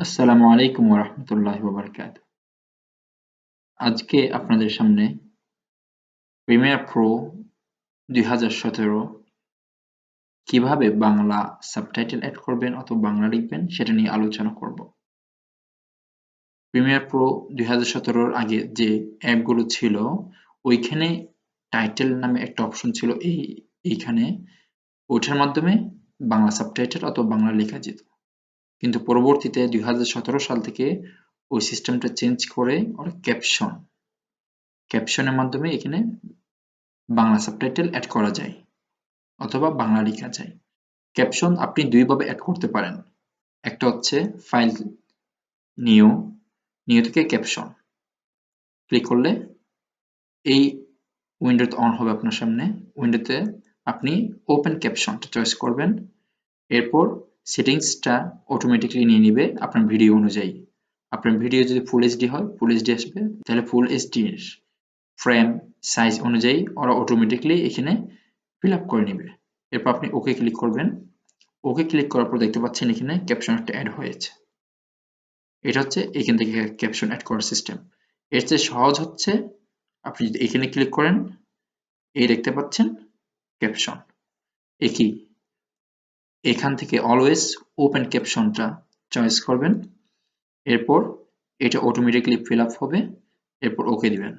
আসসালামু আলাইকুম ওয়া রাহমাতুল্লাহি ওয়া বারাকাতুহু। আজকে আপনাদের সামনে প্রিমিয়ার প্রো 2017 কিভাবে বাংলা সাবটাইটেল এড করবেন অথবা বাংলা লিখবেন সেটা নিয়ে আলোচনা করব। প্রিমিয়ার প্রো 2017 এর আগে যে অ্যাপগুলো ছিল ওইখানে টাইটেল নামে একটা অপশন ছিল এইখানে ওঠার মাধ্যমে বাংলা সাবটাইটেল অথবা বাংলা লেখা যেত। কিন্তু পরবর্তীতে 2017 সাল থেকে ওই সিস্টেমটা চেঞ্জ করে ওরা ক্যাপশনের মাধ্যমে এখানে বাংলা সাবটাইটেল অ্যাড করা যায় অথবা বাংলা লেখা যায়। ক্যাপশন আপনি দুইভাবে অ্যাড করতে পারেন। একটা হচ্ছে ফাইল নিউ থেকে ক্যাপশন ক্লিক করলে এই উইন্ডোতে অন হবে আপনার সামনে। উইন্ডোতে আপনি ওপেন ক্যাপশনটা চয়েস করবেন। এরপর সেটিংসটা অটোমেটিক্যালি নিয়ে নিবে আপনার ভিডিও অনুযায়ী। আপনার ভিডিও যদি ফুল এইচডি হয় ফুল এইচডি আসবে, তাহলে ফুল এইচডি ফ্রেম সাইজ অনুযায়ী ওরা অটোমেটিক্যালি এখানে ফিল আপ করে নেবে। এরপর আপনি ওকে ক্লিক করবেন। ওকে ক্লিক করার পর দেখতে পাচ্ছেন এখানে ক্যাপশন একটা অ্যাড হয়েছে। এটা হচ্ছে এখান থেকে ক্যাপশন অ্যাড করার সিস্টেম। এর চেয়ে সহজ হচ্ছে আপনি যদি এখানে ক্লিক করেন, এই দেখতে পাচ্ছেন ক্যাপশন একই। এখান থেকে অলওয়েজ ওপেন ক্যাপশনটা চয়েস করবেন। এরপর এটা অটোমেটিক্যালি ফিল আপ হবে। এরপর ওকে দিবেন।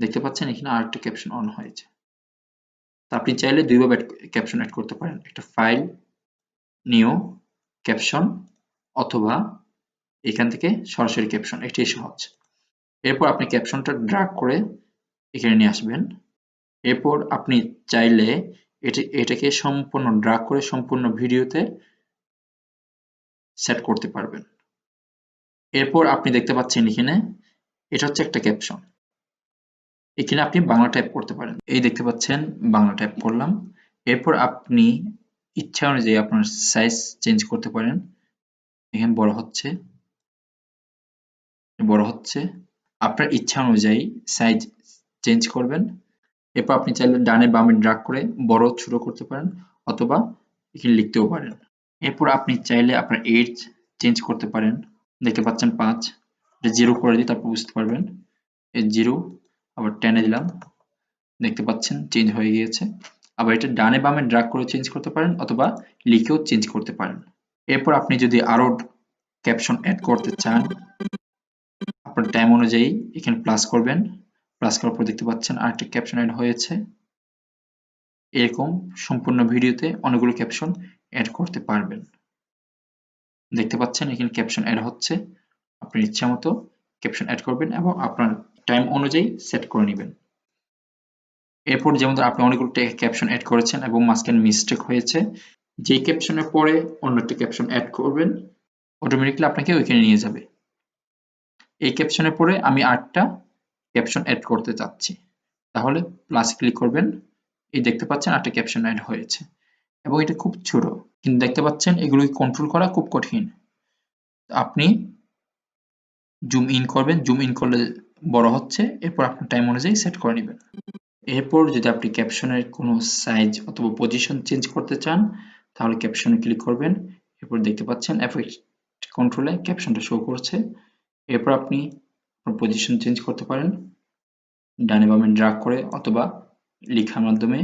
দেখতে পাচ্ছেন এখানে আরেকটা ক্যাপশন অন হয়েছে। আপনি চাইলে দুইভাবে ক্যাপশন অ্যাড করতে পারেন। একটা ফাইল নিউ ক্যাপশন অথবা এখান থেকে সরাসরি ক্যাপশন, এটাই সহজ। এরপর আপনি ক্যাপশনটা ড্র্যাগ করে এখানে নিয়ে আসবেন। এরপর আপনি চাইলে এটাকে সম্পূর্ণ ড্র্যাগ করে সম্পূর্ণ ভিডিওতে সেট করতে পারবেন। এরপর আপনি দেখতে পাচ্ছেন এখানে এটা হচ্ছে একটা ক্যাপশন। এখানে আপনি বাংলা টাইপ করতে পারেন। এই দেখতে পাচ্ছেন বাংলা টাইপ করলাম। এরপর আপনি ইচ্ছা অনুযায়ী আপনার সাইজ চেঞ্জ করতে পারেন। এখানে বড় হচ্ছে আপনার ইচ্ছা অনুযায়ী সাইজ চেঞ্জ করবেন। এরপর আপনি চাইলে ডানে বামে ড্র্যাগ করে বড় ছোট করতে পারেন অথবা এখানে লিখতেও পারেন। এরপর আপনি চাইলে আপনার এজ চেঞ্জ করতে পারেন। দেখতে পাচ্ছেন 5, এটা 0 করে দিই তারপর বুঝতে পারবেন। এই 0 আবার 10 এ দিলাম, দেখতে পাচ্ছেন চেঞ্জ হয়ে গিয়েছে। আবার এটা ডানে বামে ড্র্যাগ করে চেঞ্জ করতে পারেন অথবা লিখেও চেঞ্জ করতে পারেন। এরপর আপনি যদি আরো ক্যাপশন অ্যাড করতে চান আপনার টাইম অনুযায়ী এখানে প্লাস করবেন। প্লাস করার পর দেখতে পাচ্ছেন আরেকটা ক্যাপশন অ্যাড হয়েছে। এরকম সম্পূর্ণ ভিডিওতে অনেকগুলো ক্যাপশন অ্যাড করতে পারবেন। দেখতে পাচ্ছেন এখানে ক্যাপশন অ্যাড হচ্ছে। আপনার ইচ্ছা মতো ক্যাপশন অ্যাড করবেন এবং আপনার টাইম অনুযায়ী সেট করে নেবেন। এরপর যেমন আপনি অনেকগুলো ক্যাপশন অ্যাড করেছেন এবং মাঝখানে মিস্টেক হয়েছে, যে ক্যাপশনের পরে অন্য একটা ক্যাপশন অ্যাড করবেন অটোমেটিক্যালি আপনাকে ওইখানে নিয়ে যাবে। এই ক্যাপশনের পরে আমি 8টা ক্যাপশন অ্যাড করতে চাচ্ছি, তাহলে প্লাস ক্লিক করবেন। এই দেখতে পাচ্ছেন 8টা ক্যাপশন অ্যাড হয়েছে এবং এটা খুব ছোট, কিন্তু দেখতে পাচ্ছেন এগুলো কন্ট্রোল করা খুব কঠিন। আপনি জুম ইন করবেন, জুম ইন করলে বড় হচ্ছে। এরপর আপনার টাইম অনুযায়ী সেট করে নেবেন। এরপর যদি আপনি ক্যাপশনের কোনো সাইজ অথবা পজিশন চেঞ্জ করতে চান তাহলে ক্যাপশনে ক্লিক করবেন। এরপর দেখতে পাচ্ছেন এফেক্ট কন্ট্রোলে ক্যাপশনটা শো করছে। এরপর আপনি পজিশন চেঞ্জ করতে পারেন ডানে বামে ড্র্যাগ করে অথবা লেখার মাধ্যমে।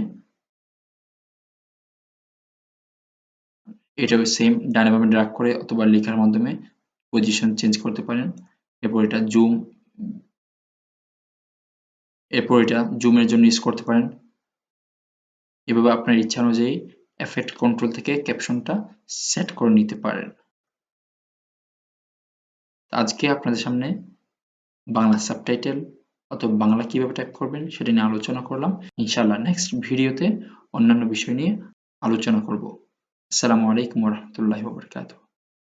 এটাও সেম, ডানে বামে ড্র্যাগ করে অথবা লেখার মাধ্যমে পজিশন চেঞ্জ করতে পারেন। এরপর এটা জুমের জন্য ইউজ করতে পারেন। এভাবে আপনার ইচ্ছা অনুযায়ী এফেক্ট কন্ট্রোল থেকে ক্যাপশনটা সেট করে নিতে পারেন। আজকে আপনাদের সামনে বাংলা সাবটাইটেল অথবা বাংলা কিভাবে টাইপ করবেন সেটা নিয়ে আলোচনা করলাম। ইনশাআল্লাহ নেক্সট ভিডিওতে অন্যান্য বিষয় নিয়ে আলোচনা করব। আসসালামু আলাইকুম ওয়া রাহমাতুল্লাহি ওয়া বারাকাতুহু।